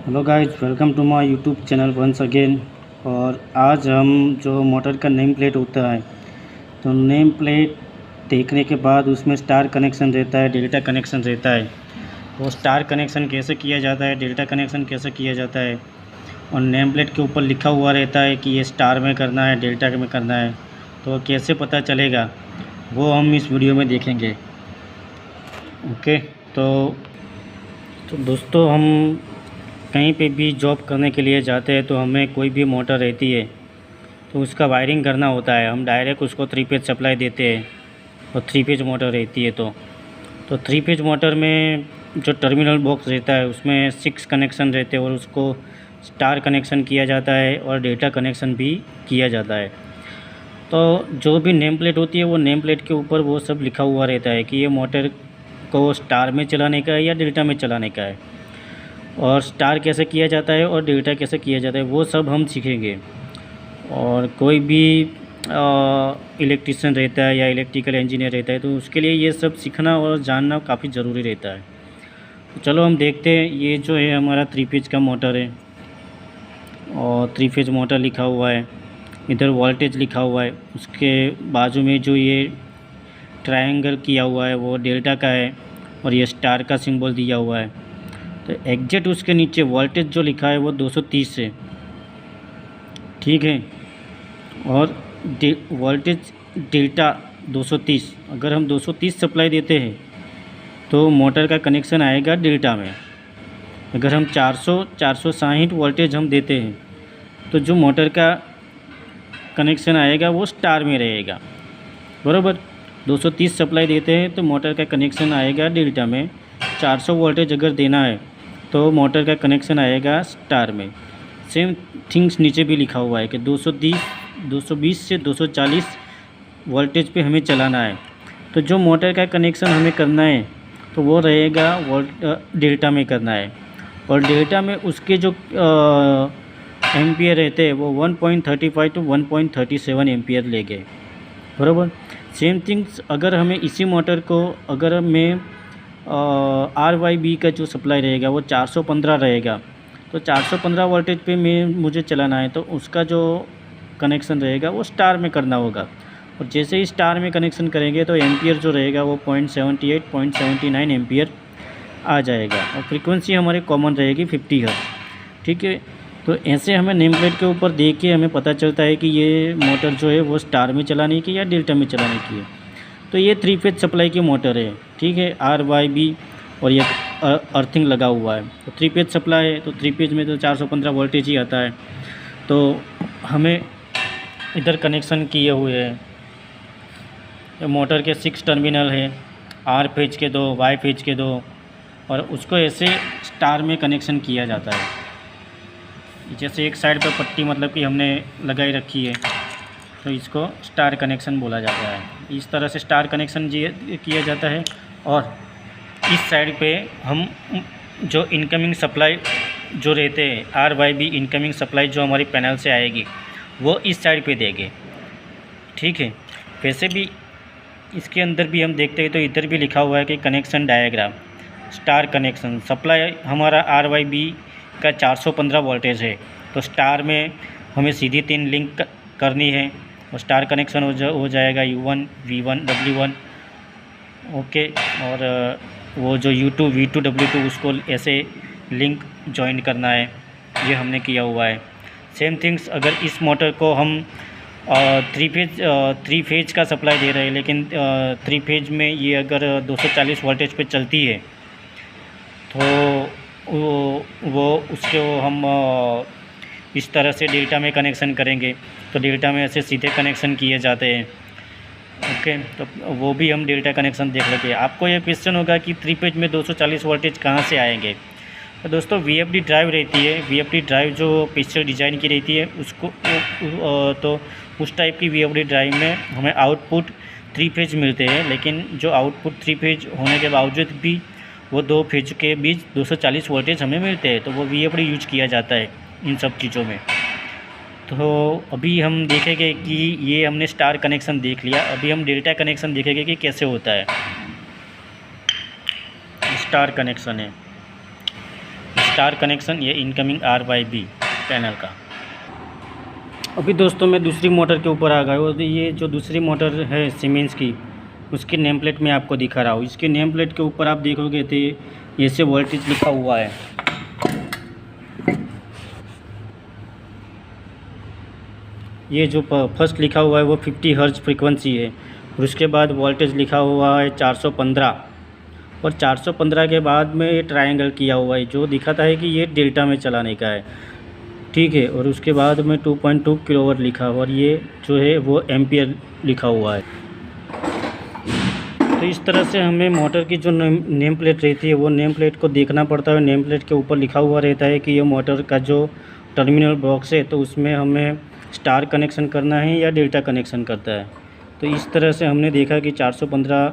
Hello guys, welcome to my YouTube channel once again. और आज हम जो मोटर का नेम प्लेट होता है, तो नेम प्लेट देखने के बाद उसमें स्टार कनेक्शन रहता है, डेल्टा कनेक्शन रहता है। वो स्टार कनेक्शन कैसे किया जाता है, डेल्टा कनेक्शन कैसे किया जाता है, और नेम प्लेट के ऊपर लिखा हुआ रहता है कि ये स्टार में करना है, डेल्टा में करना है, तो कैसे पता चलेगा वो हम इस वीडियो में देखेंगे। ओके, तो दोस्तों, हम कहीं पे भी जॉब करने के लिए जाते हैं तो हमें कोई भी मोटर रहती है तो उसका वायरिंग करना होता है। हम डायरेक्ट उसको 3 फेज सप्लाई देते हैं और 3 फेज मोटर रहती है तो 3 फेज मोटर में जो टर्मिनल बॉक्स रहता है उसमें 6 कनेक्शन रहते हैं और उसको स्टार कनेक्शन किया जाता है और डेटा कनेक्शन भी किया जाता है। तो जो भी नेम प्लेट होती है वो नेम प्लेट के ऊपर वो सब लिखा हुआ रहता है कि ये मोटर को स्टार में चलाने का है या डेल्टा में चलाने का है, और स्टार कैसे किया जाता है और डेल्टा कैसे किया जाता है वो सब हम सीखेंगे। और कोई भी इलेक्ट्रिशियन रहता है या इलेक्ट्रिकल इंजीनियर रहता है तो उसके लिए ये सब सीखना और जानना काफ़ी ज़रूरी रहता है। तो चलो हम देखते हैं। ये जो है हमारा 3 फेज का मोटर है और 3 फेज मोटर लिखा हुआ है, इधर वोल्टेज लिखा हुआ है, उसके बाजू में जो ये ट्रायंगल किया हुआ है वो डेल्टा का है और ये स्टार का सिंबल दिया हुआ है। तो एग्जैक्ट उसके नीचे वोल्टेज जो लिखा है वो 230 है, ठीक है। और वोल्टेज डेल्टा 230, अगर हम 230 सप्लाई देते हैं तो मोटर का कनेक्शन आएगा डेल्टा में। अगर हम 460 वोल्टेज हम देते हैं तो जो मोटर का कनेक्शन आएगा वो स्टार में रहेगा, बराबर। 230 सप्लाई देते हैं तो मोटर का कनेक्शन आएगा डेल्टा में। 400 वोल्टेज अगर देना है तो मोटर का कनेक्शन आएगा स्टार में। सेम थिंग्स नीचे भी लिखा हुआ है कि 220 से 240 वोल्टेज पे हमें चलाना है। तो जो मोटर का कनेक्शन हमें करना है तो वो रहेगा डेल्टा में करना है, और डेल्टा में उसके जो एम्पियर रहते हैं वो 1.35 टू 1.37 एम्पियर ले गए, बराबर। सेम थिंग्स अगर हमें इसी मोटर को, अगर हमें RYB का जो सप्लाई रहेगा वो 415 रहेगा, तो 415 वोल्टेज पे मुझे चलाना है तो उसका जो कनेक्शन रहेगा वो स्टार में करना होगा। और जैसे ही स्टार में कनेक्शन करेंगे तो एम्पियर जो रहेगा वो 0.78 0.79 एम्पियर आ जाएगा, और फ्रीक्वेंसी हमारी कॉमन रहेगी 50 हर्ट्ज, ठीक है। तो ऐसे हमें नेम प्लेट के ऊपर देख के हमें पता चलता है कि ये मोटर जो है वो स्टार में चलाने की या डेल्टा में चलाने की है। तो ये 3 फेज सप्लाई की मोटर है, ठीक है, RYB, और ये अर्थिंग लगा हुआ है। तो 3 फेज सप्लाई है तो 3 फेज में तो 415 वोल्टेज ही आता है। तो हमें इधर कनेक्शन किए हुए हैं, मोटर के 6 टर्मिनल है, R फेज के 2, Y फेज के 2, और उसको ऐसे स्टार में कनेक्शन किया जाता है। जैसे एक साइड पर पट्टी मतलब कि हमने लगाई रखी है तो इसको स्टार कनेक्शन बोला जाता है। इस तरह से स्टार कनेक्शन किया जाता है। और इस साइड पे हम जो इनकमिंग सप्लाई जो रहते हैं, RYB इनकमिंग सप्लाई जो हमारी पैनल से आएगी वो इस साइड पे देंगे, ठीक है। वैसे भी इसके अंदर भी हम देखते हैं तो इधर भी लिखा हुआ है कि connection diagram, star connection supply हमारा RYB का 415 वोल्टेज है तो स्टार में हमें सीधी 3 लिंक करनी है और स्टार कनेक्शन हो जाएगा U1 V1 W1, ओके। और वो जो U2 V2 W2 उसको ऐसे लिंक जॉइन करना है, ये हमने किया हुआ है। सेम थिंग्स अगर इस मोटर को हम 3 फेज का सप्लाई दे रहे हैं, लेकिन 3 फेज में ये अगर 240 वोल्टेज पे चलती है तो वो उसको हम इस तरह से डेल्टा में कनेक्शन करेंगे तो डेल्टा में ऐसे सीधे कनेक्शन किए जाते हैं, ओके। तो वो भी हम डेल्टा कनेक्शन देख लेते हैं। आपको ये क्वेश्चन होगा कि 3 फेज में 240 वोल्टेज कहाँ से आएंगे। तो दोस्तों, VFD ड्राइव रहती है, VFD ड्राइव जो पिक्चर डिज़ाइन की रहती है उसको तो उस टाइप की VFD ड्राइव में हमें आउटपुट 3 फेज मिलते हैं, लेकिन जो आउटपुट 3 फेज होने के बावजूद भी वो 2 फेज के बीच 240 वोल्टेज हमें मिलते हैं, तो वो VFD यूज किया जाता है इन सब चीज़ों में। तो अभी हम देखेंगे कि ये हमने स्टार कनेक्शन देख लिया, अभी हम डेल्टा कनेक्शन देखेंगे कि कैसे होता है। स्टार कनेक्शन है, स्टार कनेक्शन, ये इनकमिंग RYB पैनल का। अभी दोस्तों मैं दूसरी मोटर के ऊपर आ गया हूँ। ये जो दूसरी मोटर है सीमेंस की, उसकी नेम प्लेट में आपको दिखा रहा हूँ। इसके नेम प्लेट के ऊपर आप देखोगे तो ये से वोल्टेज लिखा हुआ है। ये जो फर्स्ट लिखा हुआ है वो 50 हर्ट्ज फ्रीक्वेंसी है, और उसके बाद वोल्टेज लिखा हुआ है 415, और 415 के बाद में ये ट्रायंगल किया हुआ है जो दिखाता है कि ये डेल्टा में चलाने का है, ठीक है। और उसके बाद में 2.2 किलोवाट लिखा हुआ, और ये जो है वो एम्पियर लिखा हुआ है। तो इस तरह से हमें मोटर की जो नेम प्लेट रहती है वो नेम प्लेट को देखना पड़ता है। नेम प्लेट के ऊपर लिखा हुआ रहता है कि ये मोटर का जो टर्मिनल बॉक्स है तो उसमें हमें स्टार कनेक्शन करना है या डेल्टा कनेक्शन करता है। तो इस तरह से हमने देखा कि 415